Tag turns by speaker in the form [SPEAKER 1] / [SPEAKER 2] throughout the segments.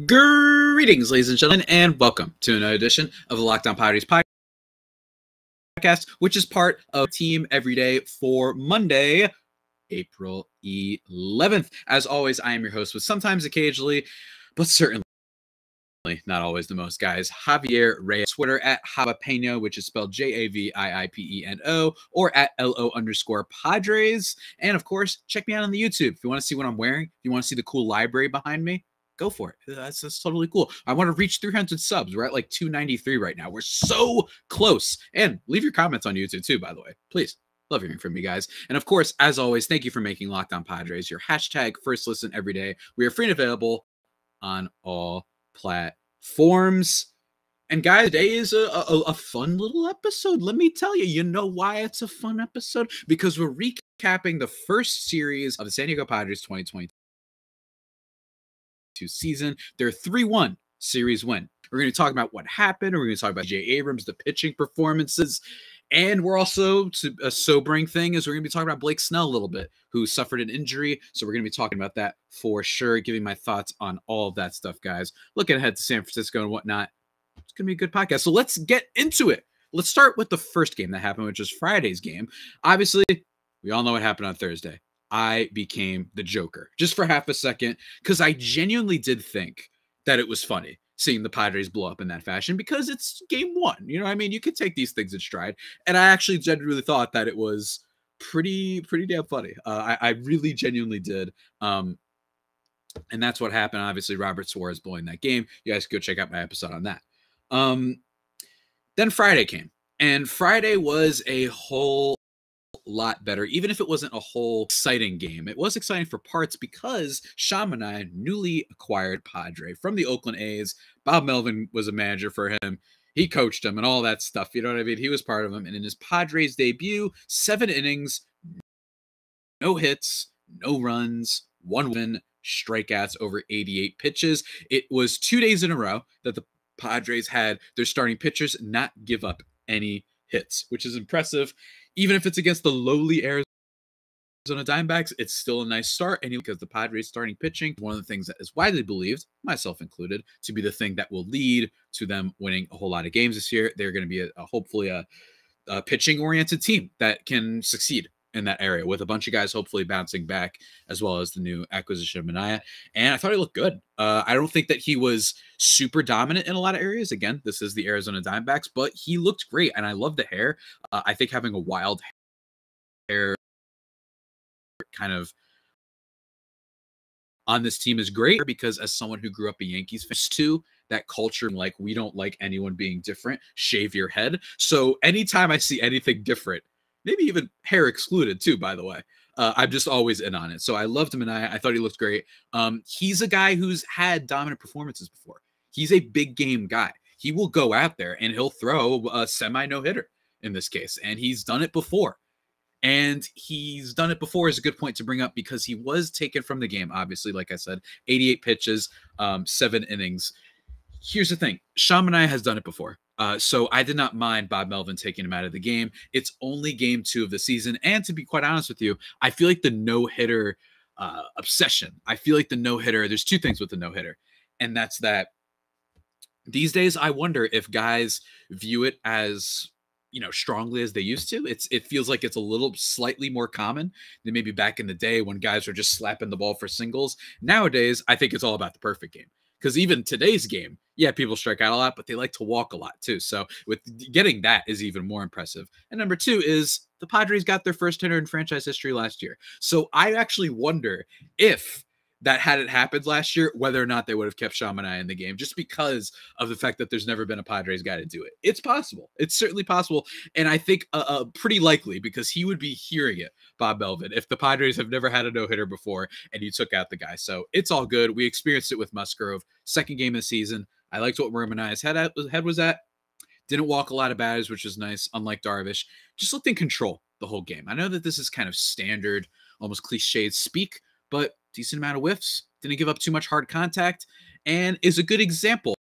[SPEAKER 1] Greetings, ladies and gentlemen, and welcome to another edition of the Locked On Padres podcast, which is part of Team Everyday for Monday, April 11th. As always, I am your host with sometimes, occasionally, but certainly not always the most, guys, Javier Reyes. Twitter at Javapeno, which is spelled Javiipeno, or at LO_Padres. And of course, check me out on the YouTube. If you want to see what I'm wearing, if you want to see the cool library behind me, go for it. That's totally cool. I want to reach 300 subs. We're at like 293 right now. We're so close. And leave your comments on YouTube too, by the way. Please. Love hearing from you guys. And of course, as always, thank you for making Locked On Padres your hashtag first listen every day. We are free and available on all platforms. And guys, today is a fun little episode. Let me tell you, you know why it's a fun episode? Because we're recapping the first series of the San Diego Padres 2022 season. Their 3-1 series win. We're going to talk about what happened. We're going to talk about CJ Abrams, the pitching performances. And we're also, a sobering thing is we're going to be talking about Blake Snell a little bit, who suffered an injury. So we're going to be talking about that for sure, giving my thoughts on all of that stuff, guys. Looking ahead to San Francisco and whatnot. It's going to be a good podcast. So let's get into it. Let's start with the first game that happened, which was Friday's game. Obviously, we all know what happened on Thursday. I became the Joker just for half a second because I genuinely did think that it was funny seeing the Padres blow up in that fashion because it's game one. You know what I mean? You can take these things in stride. And I actually genuinely thought that it was pretty damn funny. I really genuinely did. And that's what happened. Obviously, Robert Suarez blowing that game. You guys can go check out my episode on that. Then Friday came. And Friday was a whole lot better, even if it wasn't a whole exciting game. It was exciting for parts because Sean Manaea, newly acquired Padre from the Oakland A's. Bob Melvin was a manager for him. He coached him and all that stuff. You know what I mean? He was part of him. And in his Padres debut, 7 innings, no hits, no runs, 1 win, strikeouts over 88 pitches. It was 2 days in a row that the Padres had their starting pitchers not give up any hits, which is impressive. Even if it's against the lowly Arizona Diamondbacks, it's still a nice start. And because the Padres starting pitching, one of the things that is widely believed, myself included, to be the thing that will lead to them winning a whole lot of games this year. They're going to be hopefully a pitching-oriented team that can succeed in that area with a bunch of guys hopefully bouncing back, as well as the new acquisition of Manaea. And I thought he looked good. I don't think that he was super dominant in a lot of areas. Again, this is the Arizona Diamondbacks, but he looked great. And I love the hair. I think having a wild hair kind of on this team is great because as someone who grew up a Yankees fan too, that culture, like we don't like anyone being different, shave your head. So anytime I see anything different, maybe even hair excluded too, by the way, I'm just always in on it. So I loved Manaea. I thought he looked great. He's a guy who's had dominant performances before. He's a big game guy. He will go out there and he'll throw a semi no-hitter in this case. And he's done it before. And he's done it before is a good point to bring up because he was taken from the game, obviously, like I said, 88 pitches, 7 innings. Here's the thing. Sean Manaea has done it before. So I did not mind Bob Melvin taking him out of the game. It's only game 2 of the season. And to be quite honest with you, I feel like the no-hitter obsession. I feel like the no-hitter, there's 2 things with the no-hitter. And that's that these days, I wonder if guys view it as, strongly as they used to. It feels like it's a little slightly more common than maybe back in the day when guys were just slapping the ball for singles. Nowadays, I think it's all about the perfect game. Because even today's game, yeah, people strike out a lot, but they like to walk a lot too. So with getting that is even more impressive. And number 2 is the Padres got their first hitter in franchise history last year. So I actually wonder if that hadn't happened last year, whether or not they would have kept Sean Manaea in the game, just because of the fact that there's never been a Padres guy to do it. It's possible. It's certainly possible. And I think pretty likely because he would be hearing it, Bob Melvin, if the Padres have never had a no-hitter before and you took out the guy. So it's all good. We experienced it with Musgrove. Second game of the season. I liked what Manaea's head was at. Didn't walk a lot of batters, which was nice, unlike Darvish. Just looked in control the whole game. I know that this is kind of standard, almost cliched speak, but decent amount of whiffs, didn't give up too much hard contact, and is a good example,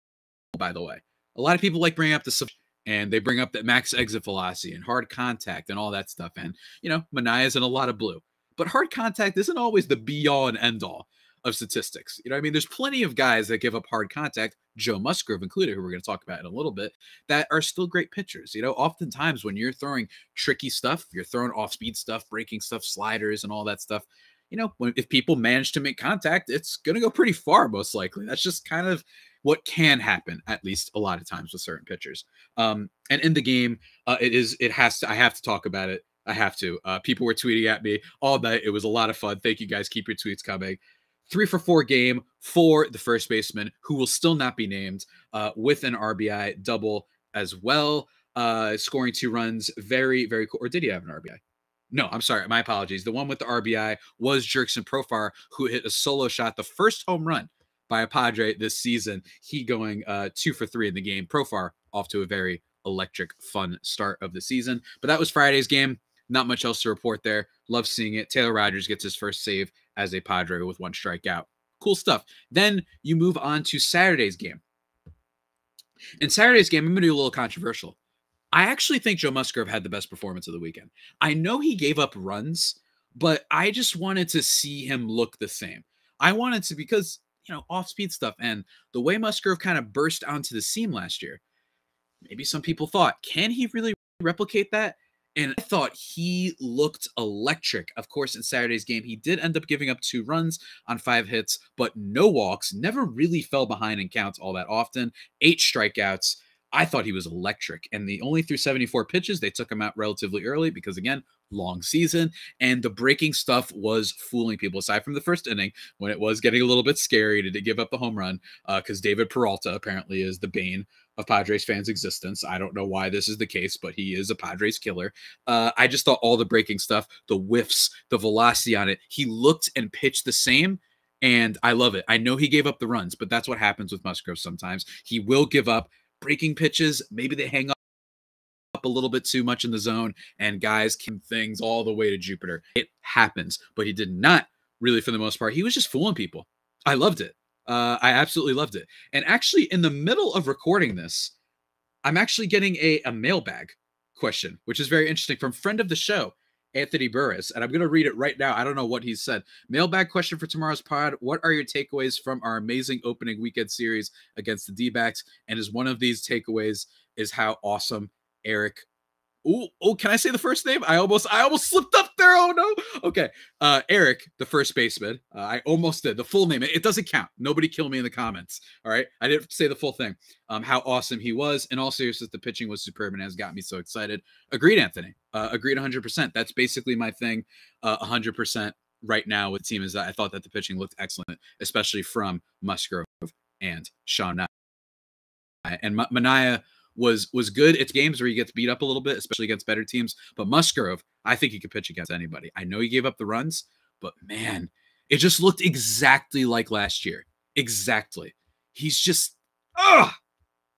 [SPEAKER 1] by the way. A lot of people like bringing up the and they bring up that max exit velocity and hard contact and all that stuff. And, Manaea's in a lot of blue. But hard contact isn't always the be-all and end-all. of statistics. You know what I mean? There's plenty of guys that give up hard contact, Joe Musgrove included, who we're going to talk about in a little bit, that are still great pitchers. You know, oftentimes when you're throwing tricky stuff, you're throwing off-speed stuff, breaking stuff, sliders, and all that stuff, you know, if people manage to make contact, it's going to go pretty far, most likely. That's just kind of what can happen, at least a lot of times with certain pitchers. And in the game, I have to talk about it. I have to. People were tweeting at me all night. It was a lot of fun. Thank you guys. Keep your tweets coming. 3-for-4 game for the first baseman, who will still not be named, with an RBI double as well, scoring 2 runs. Very, very cool. Or did he have an RBI? No, I'm sorry. My apologies. The one with the RBI was Jurickson Profar, who hit a solo shot, the first home run by a Padre this season. He going 2 for 3 in the game. Profar off to a very electric, fun start of the season. But that was Friday's game. Not much else to report there. Love seeing it. Taylor Rogers gets his first save as a Padre with 1 strikeout. Cool stuff. Then you move on to Saturday's game. In Saturday's game, I'm going to do a little controversial. I actually think Joe Musgrove had the best performance of the weekend. I know he gave up runs, but I just wanted to see him look the same. I wanted to, because, you know, off-speed stuff and the way Musgrove kind of burst onto the scene last year. Maybe some people thought, can he really replicate that? And I thought he looked electric. Of course, in Saturday's game, he did end up giving up 2 runs on 5 hits, but no walks, never really fell behind in counts all that often, 8 strikeouts. I thought he was electric. And the only through 74 pitches, they took him out relatively early because, again, long season. And the breaking stuff was fooling people, aside from the first inning when it was getting a little bit scary to give up the home run, because David Peralta apparently is the bane of Padres fans' existence. I don't know why this is the case, but he is a Padres killer. I just thought all the breaking stuff, the whiffs, the velocity on it, he looked and pitched the same, and I love it. I know he gave up the runs, but that's what happens with Musgrove sometimes. He will give up breaking pitches. Maybe they hang up a little bit too much in the zone, and guys can things all the way to Jupiter. It happens, but he did not really, for the most part. He was just fooling people. I loved it. I absolutely loved it. And actually, in the middle of recording this, I'm actually getting a mailbag question, which is very interesting, from friend of the show, Anthony Burris. And I'm going to read it right now. I don't know what he said. Mailbag question for tomorrow's pod. What are your takeaways from our amazing opening weekend series against the D-backs? And is one of these takeaways is how awesome Eric... Oh, can I say the first name? I almost slipped up there. Oh no. Okay. Eric, the first baseman. I almost did the full name. It doesn't count. Nobody kill me in the comments. All right. I didn't say the full thing. How awesome he was. In all seriousness, the pitching was superb and has got me so excited. Agreed, Anthony. Agreed 100%. That's basically my thing. 100% right now with the team is that I thought that the pitching looked excellent, especially from Musgrove and Sean Manaea. And Manaea was good. It's games where he gets beat up a little bit, especially against better teams. But Musgrove, I think he could pitch against anybody. I know he gave up the runs, but man, it just looked exactly like last year. Exactly. He's just,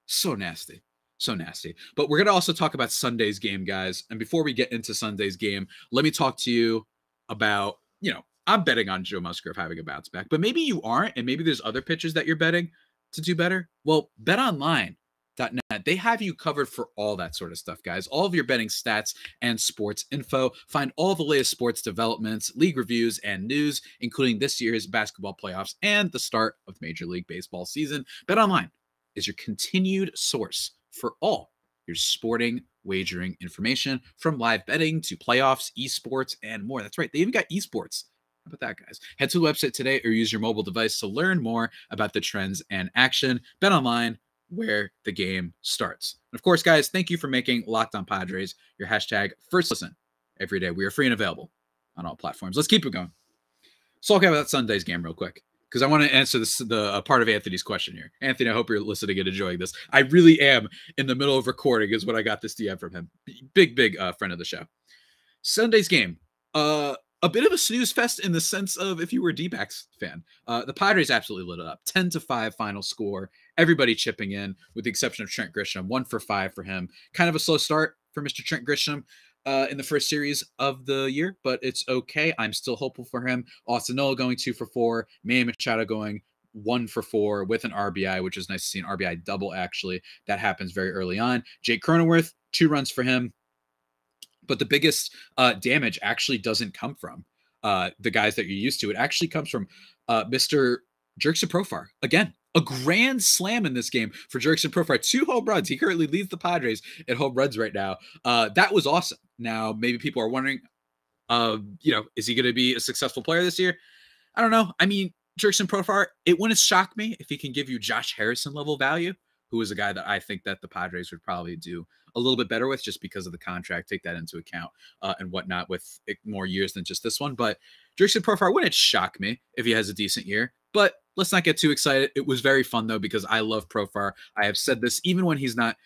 [SPEAKER 1] so nasty. So nasty. But we're going to also talk about Sunday's game, guys. And before we get into Sunday's game, let me talk to you about, you know, I'm betting on Joe Musgrove having a bounce back, but maybe you aren't. And maybe there's other pitchers that you're betting to do better. Well, BetOnline.net, they have you covered for all that sort of stuff, guys. All of your betting stats and sports info. Find all the latest sports developments, league reviews, and news, including this year's basketball playoffs and the start of Major League Baseball season. BetOnline is your continued source for all your sporting wagering information, from live betting to playoffs, esports, and more. That's right. They even got esports. How about that, guys? Head to the website today or use your mobile device to learn more about the trends and action. BetOnline, where the game starts. And of course, guys, thank you for making Locked On Padres your hashtag first listen every day. We are free and available on all platforms. Let's keep it going. So I'll talk about Sunday's game real quick, because I want to answer the part of Anthony's question here. Anthony, I hope you're listening and enjoying this. I really am in the middle of recording is when I got this DM from him. Big friend of the show. Sunday's game. A bit of a snooze fest in the sense of if you were a D-backs fan. The Padres absolutely lit it up. 10-5 final score. Everybody chipping in, with the exception of Trent Grisham. 1 for 5 for him. Kind of a slow start for Mr. Trent Grisham in the first series of the year, but it's okay. I'm still hopeful for him. Austin Nola going 2 for 4. Manny Machado going 1 for 4 with an RBI, which is nice to see, an RBI double, actually. That happens very early on. Jake Cronenworth, 2 runs for him. But the biggest damage actually doesn't come from the guys that you're used to. It actually comes from Mr. Jurickson Profar. Again, a grand slam in this game for Jurickson Profar. 2 home runs. He currently leads the Padres in home runs right now. That was awesome. Now, maybe people are wondering, is he going to be a successful player this year? I don't know. I mean, Jurickson Profar, it wouldn't shock me if he can give you Josh Harrison level value, who is a guy that I think that the Padres would probably do a little bit better with just because of the contract. Take that into account and whatnot with more years than just this one. But Jurickson Profar wouldn't shock me if he has a decent year. But let's not get too excited. It was very fun, though, because I love Profar. I have said this even when he's not,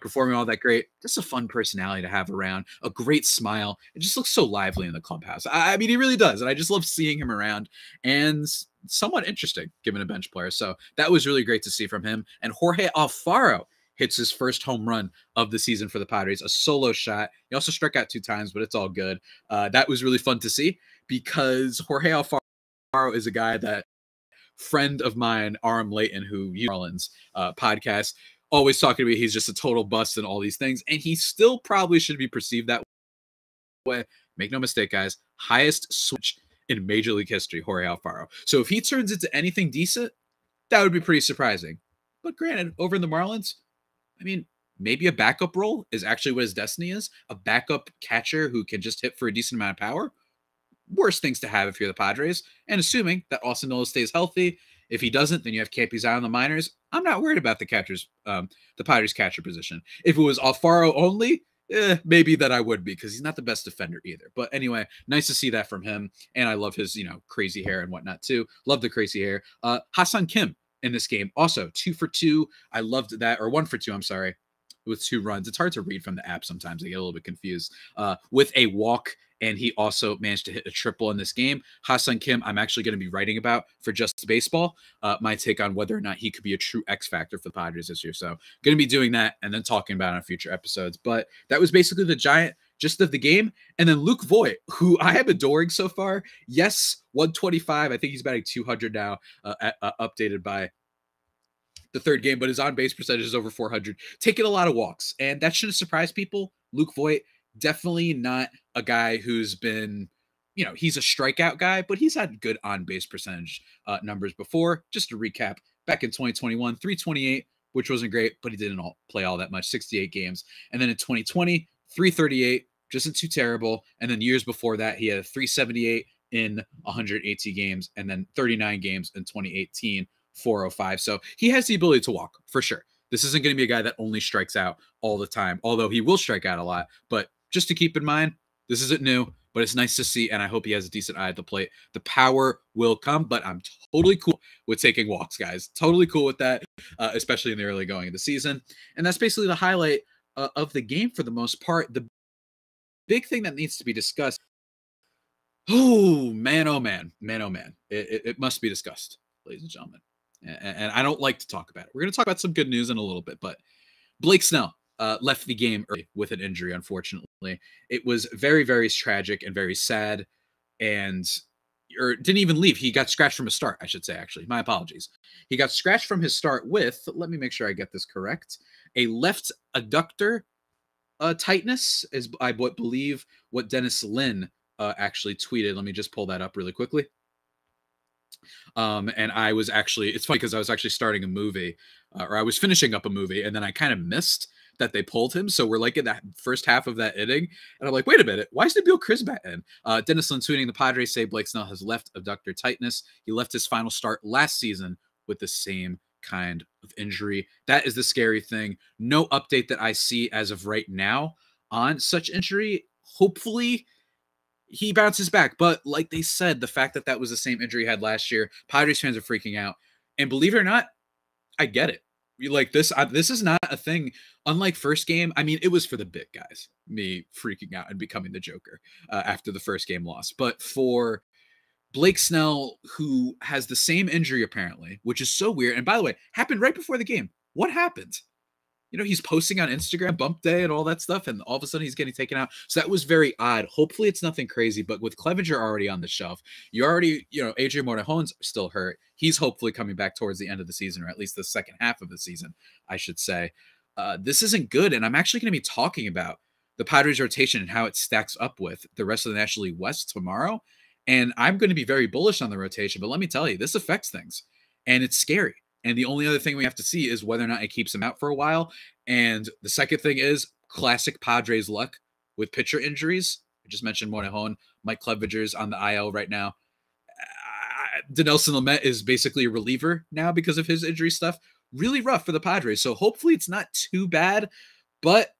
[SPEAKER 1] performing all that great. Just a fun personality to have around, a great smile. It just looks so lively in the clubhouse. I mean, he really does. And I just love seeing him around and somewhat interesting given a bench player. So that was really great to see from him. And Jorge Alfaro hits his first home run of the season for the Padres, a solo shot. He also struck out 2 times, but it's all good. That was really fun to see because Jorge Alfaro is a guy that friend of mine, Aram Layton, who New Orleans podcast, always talking to me. He's just a total bust and all these things. And he still probably should be perceived that way. Make no mistake, guys. Highest switch in Major League history, Jorge Alfaro. So if he turns into anything decent, that would be pretty surprising. But granted, over in the Marlins, I mean, maybe a backup role is actually what his destiny is. A backup catcher who can just hit for a decent amount of power. Worst things to have if you're the Padres. And assuming that Austin Nola stays healthy. If he doesn't, then you have Campisano in the minors. I'm not worried about the Padres catcher position. If it was Alfaro only, maybe that I would be because he's not the best defender either. But anyway, nice to see that from him. And I love his, crazy hair and whatnot too. Love the crazy hair. Hassan Kim in this game, also 2 for 2. I loved that, or 1 for 2, I'm sorry, with 2 runs. It's hard to read from the app sometimes. I get a little bit confused. With a walk, and he also managed to hit a triple in this game. Hassan Kim, I'm actually going to be writing about for Just Baseball, my take on whether or not he could be a true X factor for the Padres this year. So going to be doing that and then talking about it on future episodes. But that was basically the giant gist of the game. And then Luke Voit, who I am adoring so far. Yes, 125. I think he's batting 200 now, updated by the 3rd game, but his on-base percentage is over 400. Taking a lot of walks, and that shouldn't surprise people. Luke Voit, definitely not a guy who's been, he's a strikeout guy, but he's had good on-base percentage numbers before. Just to recap, back in 2021, 328, which wasn't great, but he didn't play all that much, 68 games. And then in 2020, 338, just isn't too terrible. And then years before that, he had a 378 in 180 games, and then 39 games in 2018, 405. So he has the ability to walk for sure. This isn't going to be a guy that only strikes out all the time, although he will strike out a lot. But just to keep in mind, this isn't new, but it's nice to see, and I hope he has a decent eye at the plate. The power will come, but I'm totally cool with taking walks, guys. Totally cool with that, especially in the early going of the season. And that's basically the highlight of the game for the most part. The big thing that needs to be discussed, oh man, it must be discussed, ladies and gentlemen. And I don't like to talk about it. We're going to talk about some good news in a little bit, but Blake Snell left the game early with an injury, unfortunately. It was very, very tragic and very sad, or didn't even leave. He got scratched from his start, I should say, actually. My apologies. He got scratched from his start with, let me make sure I get this correct, a left adductor tightness, is I believe what Dennis Lin actually tweeted. Let me just pull that up really quickly. And I was actually, it's funny because I was actually starting a movie, or I was finishing up a movie, and then I kind of missed that they pulled him. So we're like in that first half of that inning, and I'm like, wait a minute, why is Nabil Crisbat in? Dennis Lin tweeting, the Padres say Blake Snell has left abductor tightness. He left his final start last season with the same kind of injury. That is the scary thing. No update that I see as of right now on such injury. Hopefully he bounces back. But like they said, the fact that that was the same injury he had last year, Padres fans are freaking out. And believe it or not, I get it. Like this is not a thing. Unlike first game, I mean, it was for the big guys, me freaking out and becoming the Joker after the first game loss. But for Blake Snell, who has the same injury apparently, which is so weird. And by the way, happened right before the game. What happened? You know, he's posting on Instagram bump day and all that stuff, and all of a sudden he's getting taken out. So that was very odd. Hopefully it's nothing crazy, but with Clevenger already on the shelf, you already, Adrian Morejon's still hurt. He's hopefully coming back towards the end of the season, or at least the second half of the season, I should say. This isn't good, and I'm actually going to be talking about the Padres rotation and how it stacks up with the rest of the National League West tomorrow. And I'm going to be very bullish on the rotation, but let me tell you, this affects things and it's scary. And the only other thing we have to see is whether or not it keeps him out for a while. And the second thing is classic Padres luck with pitcher injuries. I just mentioned Morejon, Mike Clevenger's on the IL right now. Dinelson Lamet is basically a reliever now because of his injury stuff. Really rough for the Padres. So hopefully it's not too bad. But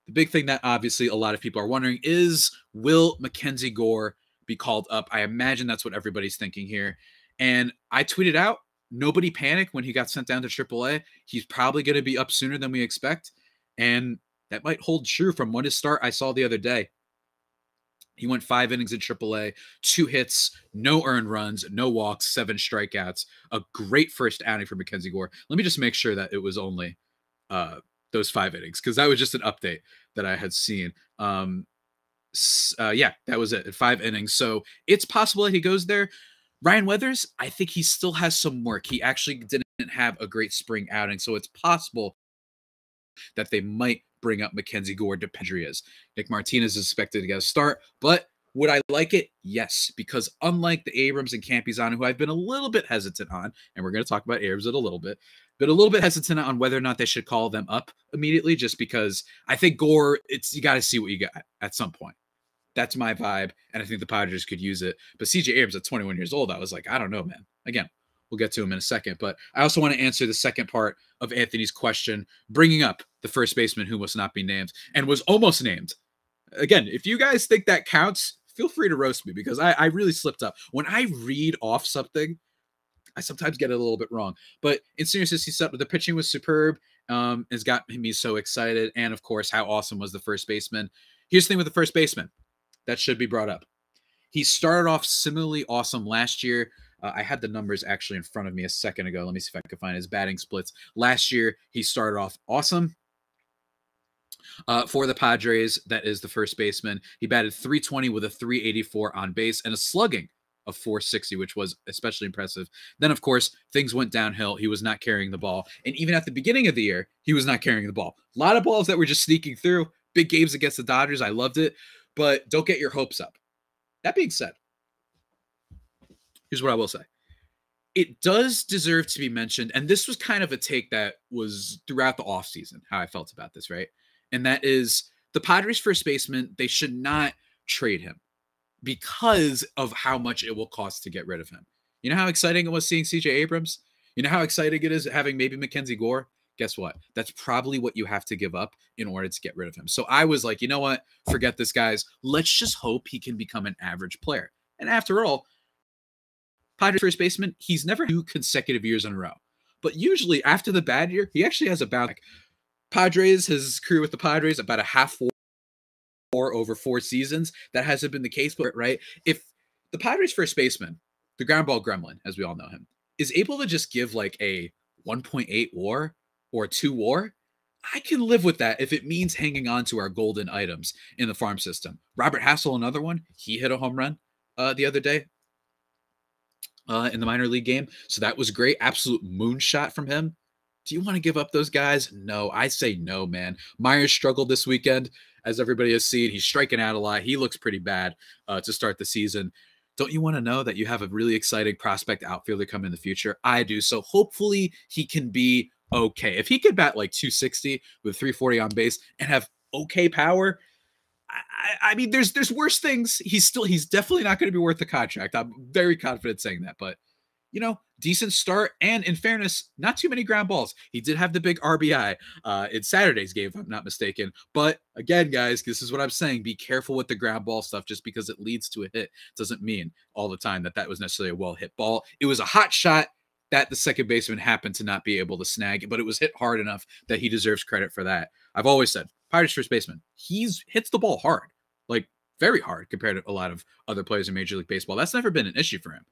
[SPEAKER 1] the big thing that obviously a lot of people are wondering is, will Mckenzie Gore be called up? I imagine that's what everybody's thinking here. And I tweeted out, nobody panic when he got sent down to AAA. He's probably going to be up sooner than we expect. And that might hold true from what his start I saw the other day. He went 5 innings in AAA, 2 hits, no earned runs, no walks, 7 strikeouts. A great first outing for Mckenzie Gore. Let me just make sure that it was only those 5 innings, because that was just an update that I had seen. Yeah, that was it, at 5 innings. So it's possible that he goes there. Ryan Weathers, I think he still has some work. He actually didn't have a great spring outing, so it's possible that they might bring up Mckenzie Gore to Padres. Nick Martinez is expected to get a start, but would I like it? Yes, because unlike the Abrams and Campisano, who I've been a little bit hesitant on, and we're going to talk about Abrams in a little bit, but a little bit hesitant on whether or not they should call them up immediately, just because I think Gore, you got to see what you got at some point. That's my vibe, and I think the Padres could use it. But CJ Abrams at 21 years old, I was like, I don't know, man. Again, we'll get to him in a second. But I also want to answer the second part of Anthony's question, bringing up the first baseman who must not be named and was almost named. Again, if you guys think that counts, feel free to roast me, because I really slipped up. When I read off something, I sometimes get it a little bit wrong. But in seriousness, the pitching was superb. It's got me so excited. And, of course, how awesome was the first baseman? Here's the thing with the first baseman that should be brought up. He started off similarly awesome last year. I had the numbers actually in front of me a second ago. Let me see if I can find his batting splits. Last year, he started off awesome for the Padres. That is the first baseman. He batted .320 with a .384 on base and a slugging of .460, which was especially impressive. Then, of course, things went downhill. He was not carrying the ball. And even at the beginning of the year, he was not carrying the ball. A lot of balls that were just sneaking through. Big games against the Dodgers. I loved it. But don't get your hopes up. That being said, here's what I will say. It does deserve to be mentioned, and this was kind of a take that was throughout the offseason, how I felt about this, right? And that is the Padres first baseman, they should not trade him because of how much it will cost to get rid of him. You know how exciting it was seeing CJ Abrams? You know how exciting it is having maybe Mckenzie Gore? Guess what? That's probably what you have to give up in order to get rid of him. So I was like, you know what? Forget this, guys. Let's just hope he can become an average player. And after all, Padres first baseman, he's never 2 consecutive years in a row. But usually after the bad year, he actually has about Padres, his career with the Padres, about a half WAR over 4 seasons. That hasn't been the case, but right? If the Padres first baseman, the ground ball gremlin, as we all know him, is able to just give like a 1.8 WAR or 2 WAR, I can live with that if it means hanging on to our golden items in the farm system. Robert Hassel, another one, he hit a home run the other day in the minor league game. So that was great. Absolute moonshot from him. Do you want to give up those guys? No, I say no, man. Myers struggled this weekend, as everybody has seen. He's striking out a lot. He looks pretty bad to start the season. Don't you want to know that you have a really exciting prospect outfielder coming in the future? I do. So hopefully he can be okay. If he could bat like 260 with 340 on base and have okay power, I mean, there's worse things. He's definitely not going to be worth the contract. I'm very confident saying that, but you know, decent start. And in fairness, not too many ground balls. He did have the big RBI in Saturday's game, if I'm not mistaken. But again, guys, this is what I'm saying. Be careful with the ground ball stuff. Just because it leads to a hit doesn't mean all the time that was necessarily a well hit ball. It was a hot shot that the second baseman happened to not be able to snag, but it was hit hard enough that he deserves credit for that. I've always said, Padres first baseman, hits the ball hard, like very hard compared to a lot of other players in Major League Baseball. That's never been an issue for him.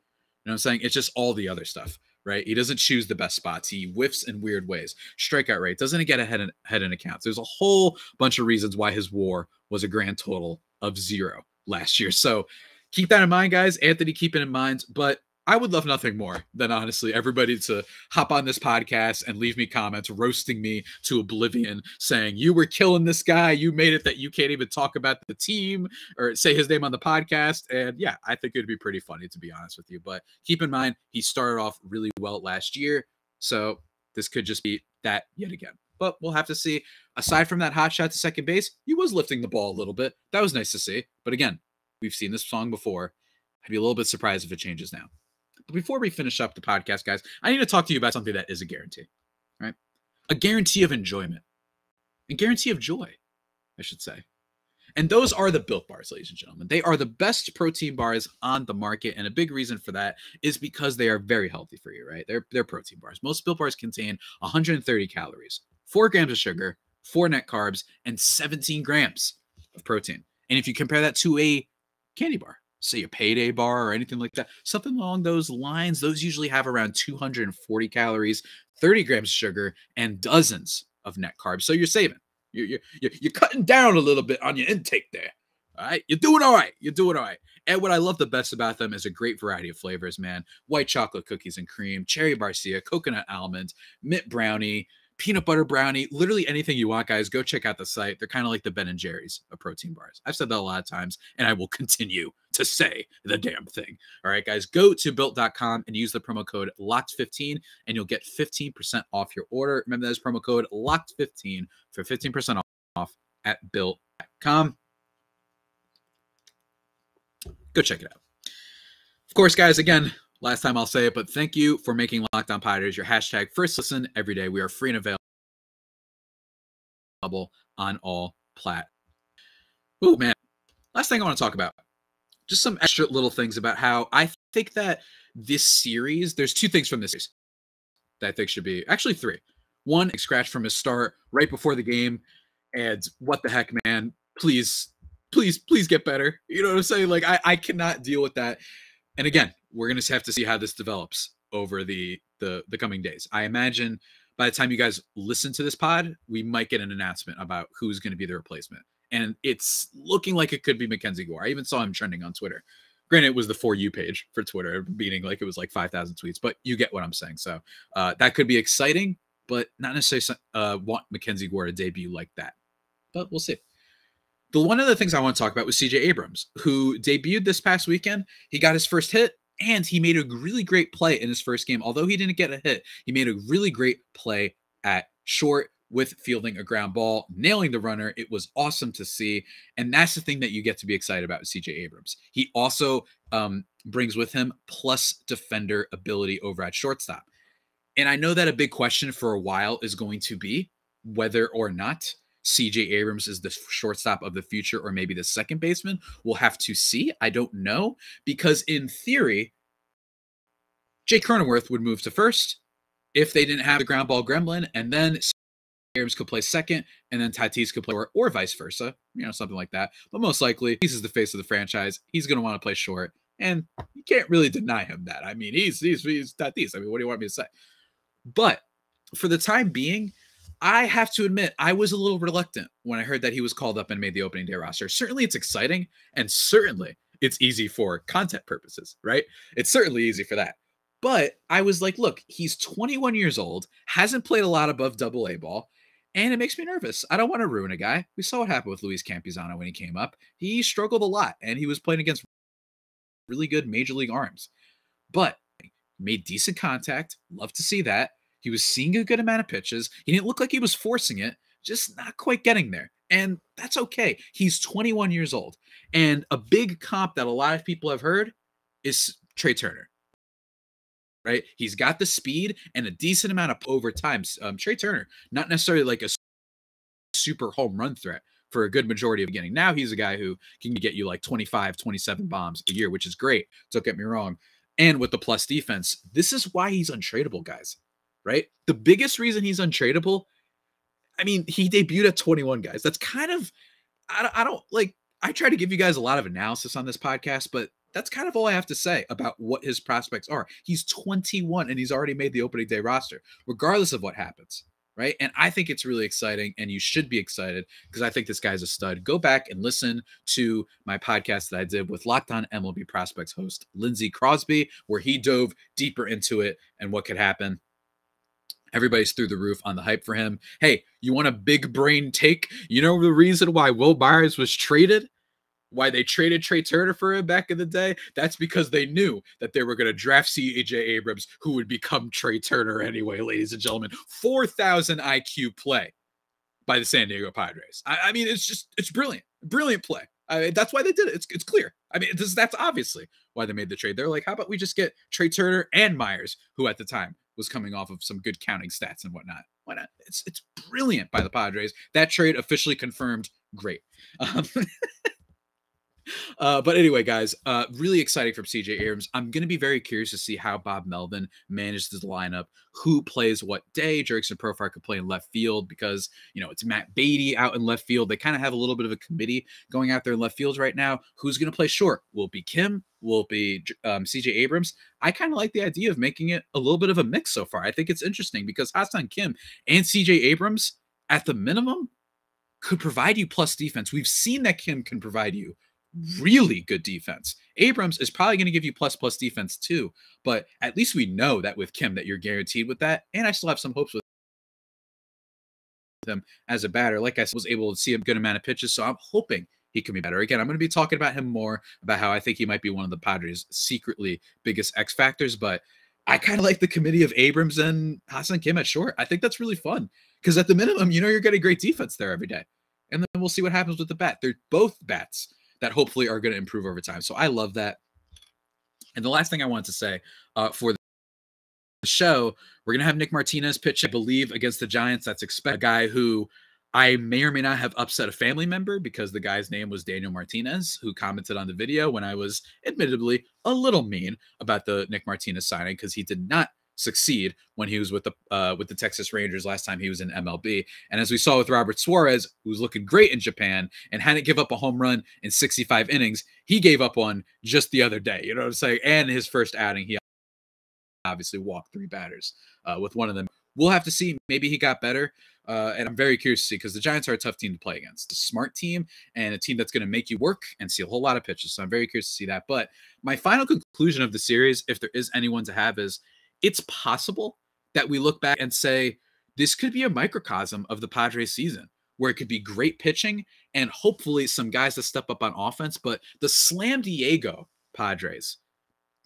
[SPEAKER 1] You know what I'm saying? It's just all the other stuff, right? He doesn't choose the best spots. He whiffs in weird ways. Strikeout rate doesn't get ahead in accounts. There's a whole bunch of reasons why his WAR was a grand total of 0 last year. So keep that in mind, guys. Anthony, keep it in mind. But I would love nothing more than honestly everybody to hop on this podcast and leave me comments roasting me to oblivion, saying you were killing this guy, you made it that you can't even talk about the team or say his name on the podcast. And yeah, I think it'd be pretty funny, to be honest with you. But keep in mind, he started off really well last year, so this could just be that yet again. But we'll have to see. Aside from that hot shot to second base, he was lifting the ball a little bit. That was nice to see. But again, we've seen this song before. I'd be a little bit surprised if it changes now. But before we finish up the podcast, guys, I need to talk to you about something that is a guarantee, right? A guarantee of enjoyment, a guarantee of joy, I should say. And those are the Built Bars, ladies and gentlemen. They are the best protein bars on the market, and a big reason for that is because they are very healthy for you, right? They're protein bars. Most Built Bars contain 130 calories, 4 grams of sugar, 4 net carbs, and 17 grams of protein. And if you compare that to a candy bar, say a Payday bar or anything like that, something along those lines, those usually have around 240 calories, 30 grams of sugar, and dozens of net carbs. So you're saving. You're cutting down a little bit on your intake there. All right. You're doing all right. You're doing all right. And what I love the best about them is a great variety of flavors, man. White chocolate cookies and cream, cherry barcia, coconut almond, mint brownie, peanut butter brownie, literally anything you want, guys. Go check out the site. They're kind of like the Ben & Jerry's of protein bars. I've said that a lot of times, and I will continue to say the damn thing. All right, guys, go to built.com and use the promo code LOCKED15, and you'll get 15% off your order. Remember, that is promo code LOCKED15 for 15% off at built.com. Go check it out. Of course, guys, again, last time I'll say it, but thank you for making Locked On Padres your hashtag first listen every day. We are free and available on all platforms. Oh, man. Last thing I want to talk about, just some extra little things about how I think that this series, there's 2 things from this series that I think should be, actually 3. One, scratch from his start right before the game. And what the heck, man, please get better. You know what I'm saying? Like, I cannot deal with that. And again, we're going to have to see how this develops over the coming days. I imagine by the time you guys listen to this pod, we might get an announcement about who's going to be the replacement. And it's looking like it could be Mckenzie Gore. I even saw him trending on Twitter. Granted, it was the For You page for Twitter, meaning like it was like 5,000 tweets, but you get what I'm saying. So that could be exciting, but not necessarily want Mckenzie Gore to debut like that. But we'll see. The one of the things I want to talk about was CJ Abrams, who debuted this past weekend. He got his first hit, and he made a really great play in his first game. Although he didn't get a hit, he made a really great play at short with fielding a ground ball, nailing the runner. It was awesome to see. And that's the thing that you get to be excited about with CJ Abrams. He also brings with him plus defender ability over at shortstop. And I know that a big question for a while is going to be whether or not CJ Abrams is the shortstop of the future or maybe the second baseman. We'll have to see. I don't know, because in theory, Jake Cronenworth would move to first if they didn't have the ground ball gremlin, and then Abrams could play second, and then Tatis could play or vice versa, something like that. But most likely, he's the face of the franchise. He's going to want to play short, and you can't really deny him that. I mean, he's Tatis. I mean, what do you want me to say? But for the time being, I have to admit, I was a little reluctant when I heard that he was called up and made the opening day roster. Certainly it's exciting, and certainly it's easy for content purposes, right? It's certainly easy for that. But I was like, look, he's 21 years old, hasn't played a lot above AA ball, and it makes me nervous. I don't want to ruin a guy. We saw what happened with Louise Campisano when he came up. He struggled a lot, and he was playing against really good major league arms. But made decent contact. Love to see that. He was seeing a good amount of pitches. He didn't look like he was forcing it, just not quite getting there. And that's okay. He's 21 years old. And a big comp that a lot of people have heard is Trey Turner, right? He's got the speed and a decent amount of overtime. Trey Turner, not necessarily like a super home run threat for a good majority of the beginning. Now he's a guy who can get you like 25, 27 bombs a year, which is great. Don't get me wrong. And with the plus defense, this is why he's untradeable, guys. Right? The biggest reason he's untradeable, I mean, he debuted at 21, guys. That's kind of, I try to give you guys a lot of analysis on this podcast, but that's kind of all I have to say about what his prospects are. He's 21 and he's already made the opening day roster, regardless of what happens. right? And I think it's really exciting, and you should be excited because I think this guy's a stud. Go back and listen to my podcast that I did with Locked On MLB Prospects host Lindsey Crosby, where he dove deeper into it and what could happen. Everybody's through the roof on the hype for him. Hey, you want a big brain take? You know the reason why Will Myers was traded? Why they traded Trey Turner for him back in the day? That's because they knew that they were going to draft CJ Abrams, who would become Trey Turner anyway, ladies and gentlemen. 4,000 IQ play by the San Diego Padres. I mean, it's brilliant. Brilliant play. That's why they did it. It's clear. I mean, that's obviously why they made the trade. They're like, how about we just get Trey Turner and Myers, who at the time was coming off of some good counting stats and whatnot. Why not? It's brilliant by the Padres. That trade officially confirmed. Great. But anyway, guys, really exciting from CJ Abrams. I'm going to be very curious to see how Bob Melvin manages the lineup, who plays what day. Jurickson Profar could play in left field because, it's Matt Beatty out in left field. They kind of have a little bit of a committee going out there in left fields right now. Who's going to play short? Will it be Kim? Will it be CJ Abrams? I kind of like the idea of making it a little bit of a mix so far. I think it's interesting because Hassan Kim and CJ Abrams, at the minimum, could provide you plus defense. We've seen that Kim can provide you really good defense. Abrams is probably going to give you plus defense too, but at least we know that with Kim that you're guaranteed with that. And I still have some hopes with him as a batter. Like I was able to see a good amount of pitches, so I'm hoping he can be better. Again, I'm going to be talking about him more, about how I think he might be one of the Padres' secretly biggest X factors, but I kind of like the committee of Abrams and Hassan Kim at short. I think that's really fun because at the minimum, you're getting great defense there every day. And then we'll see what happens with the bat. They're both bats that hopefully are going to improve over time. So I love that. And the last thing I want to say for the show, we're going to have Nick Martinez pitch, I believe, against the Giants. That's expected. A guy who I may or may not have upset a family member because the guy's name was Daniel Martinez, who commented on the video when I was admittedly a little mean about the Nick Martinez signing because he did not succeed when he was with the Texas Rangers last time he was in MLB. And as we saw with Robert Suarez, who was looking great in Japan and hadn't give up a home run in 65 innings, he gave up one just the other day. You know what I'm saying? And his first outing, he obviously walked 3 batters with one of them. We'll have to see. Maybe he got better. And I'm very curious to see because the Giants are a tough team to play against. A smart team and a team that's going to make you work and see a whole lot of pitches. So I'm very curious to see that. But my final conclusion of the series, if there is anyone to have, is it's possible that we look back and say, this could be a microcosm of the Padres season where it could be great pitching and hopefully some guys that step up on offense. But the Slam Diego Padres,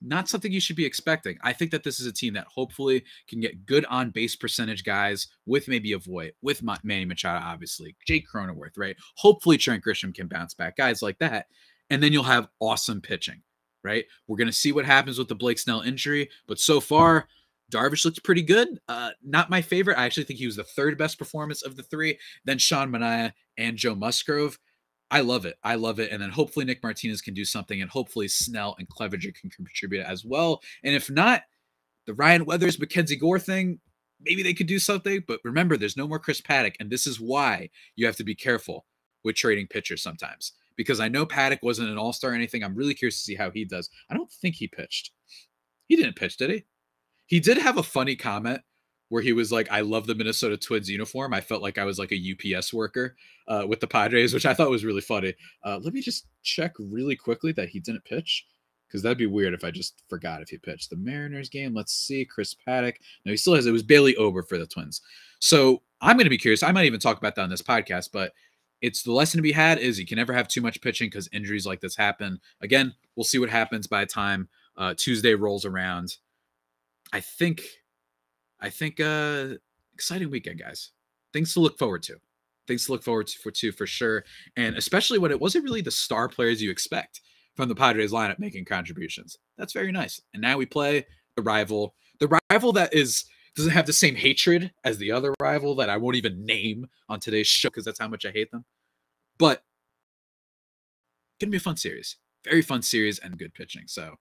[SPEAKER 1] not something you should be expecting. I think that this is a team that hopefully can get good on base percentage guys with maybe a Voit, with Manny Machado, obviously, Jake Cronenworth, right? Hopefully Trent Grisham can bounce back, guys like that. And then you'll have awesome pitching, right? We're going to see what happens with the Blake Snell injury, but so far, Darvish looks pretty good. Not my favorite. I actually think he was the 3rd best performance of the 3. Then Sean Manaea and Joe Musgrove. I love it. I love it. And then hopefully Nick Martinez can do something, and hopefully Snell and Clevenger can contribute as well. And if not, the Ryan Weathers, Mckenzie Gore thing, maybe they could do something. But remember, there's no more Chris Paddock, and this is why you have to be careful with trading pitchers sometimes. Because I know Paddock wasn't an all-star or anything. I'm really curious to see how he does. I don't think he pitched. He didn't pitch, did he? He did have a funny comment where he was like, I love the Minnesota Twins uniform. I felt like I was like a UPS worker with the Padres, which I thought was really funny. Let me just check really quickly that he didn't pitch, because that'd be weird if I just forgot if he pitched. The Mariners game, let's see, Chris Paddock. No, he still has, it was Bailey Ober for the Twins. So I'm going to be curious. I might even talk about that on this podcast, but it's the lesson to be had is you can never have too much pitching because injuries like this happen. Again, we'll see what happens by the time Tuesday rolls around. I think exciting weekend, guys. Things to look forward to. Things to look forward to for sure. And especially when it wasn't really the star players you expect from the Padres lineup making contributions. That's very nice. And now we play the rival that doesn't have the same hatred as the other rival that I won't even name on today's show because that's how much I hate them. But gonna be a fun series. Very fun series and good pitching. So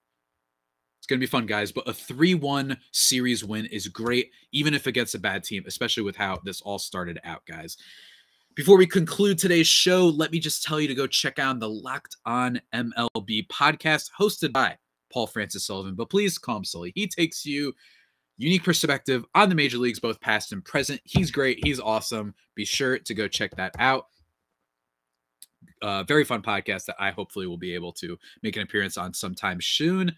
[SPEAKER 1] it's going to be fun, guys, but a 3-1 series win is great, even if it gets a bad team, especially with how this all started out, guys. Before we conclude today's show, let me just tell you to go check out the Locked On MLB podcast hosted by Paul Francis Sullivan, but please call him Sully. He takes you unique perspective on the major leagues, both past and present. He's great. He's awesome. Be sure to go check that out. Very fun podcast that I hopefully will be able to make an appearance on sometime soon.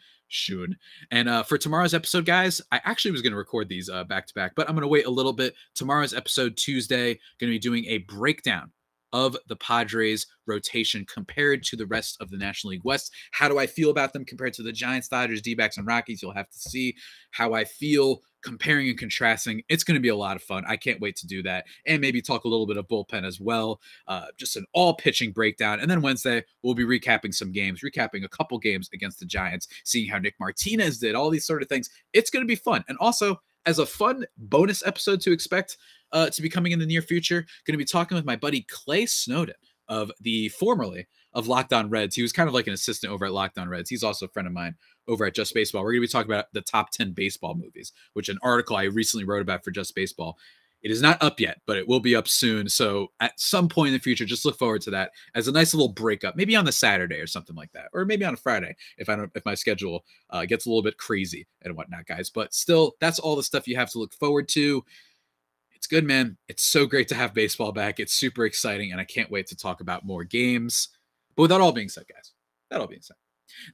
[SPEAKER 1] And for tomorrow's episode, guys, I actually was going to record these back to back, but I'm going to wait a little bit. Tomorrow's episode, Tuesday, going to be doing a breakdown of the Padres rotation compared to the rest of the National League West. How do I feel about them compared to the Giants, Dodgers, D-backs, and Rockies? You'll have to see how I feel comparing and contrasting. It's going to be a lot of fun. I can't wait to do that. And maybe talk a little bit of bullpen as well. Just an all pitching breakdown. And then Wednesday, we'll be recapping some games, recapping a couple games against the Giants, seeing how Nick Martinez did, all these sort of things. It's going to be fun. And also, as a fun bonus episode to expect to be coming in the near future, going to be talking with my buddy Clay Snowden of the formerly of Locked On Reds. He was kind of like an assistant over at Locked On Reds. He's also a friend of mine over at Just Baseball. We're going to be talking about the top 10 baseball movies, which an article I recently wrote about for Just Baseball. It is not up yet, but it will be up soon. So at some point in the future, just look forward to that as a nice little breakup, maybe on the Saturday or something like that, or maybe on a Friday if my schedule gets a little bit crazy and whatnot, guys. But still, that's all the stuff you have to look forward to. It's good, man. It's so great to have baseball back. It's super exciting, and I can't wait to talk about more games. But with that all being said, guys,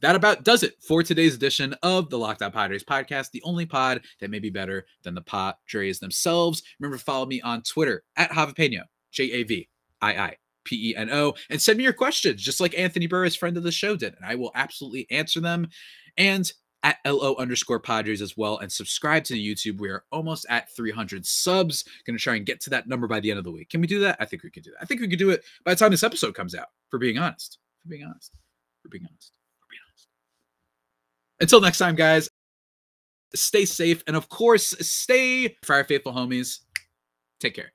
[SPEAKER 1] that about does it for today's edition of the Locked On Padres podcast, the only pod that may be better than the Padres themselves. Remember to follow me on Twitter at Javipeno, JAVIIPENO, and send me your questions, just like Anthony Burris, friend of the show, did, and I will absolutely answer them. And at LO_Padres as well, and subscribe to the YouTube. We are almost at 300 subs. Going to try and get to that number by the end of the week. Can we do that? I think we can do that. I think we could do it by the time this episode comes out, for being honest. Until next time, guys, stay safe. And of course, stay for our faithful homies. Take care.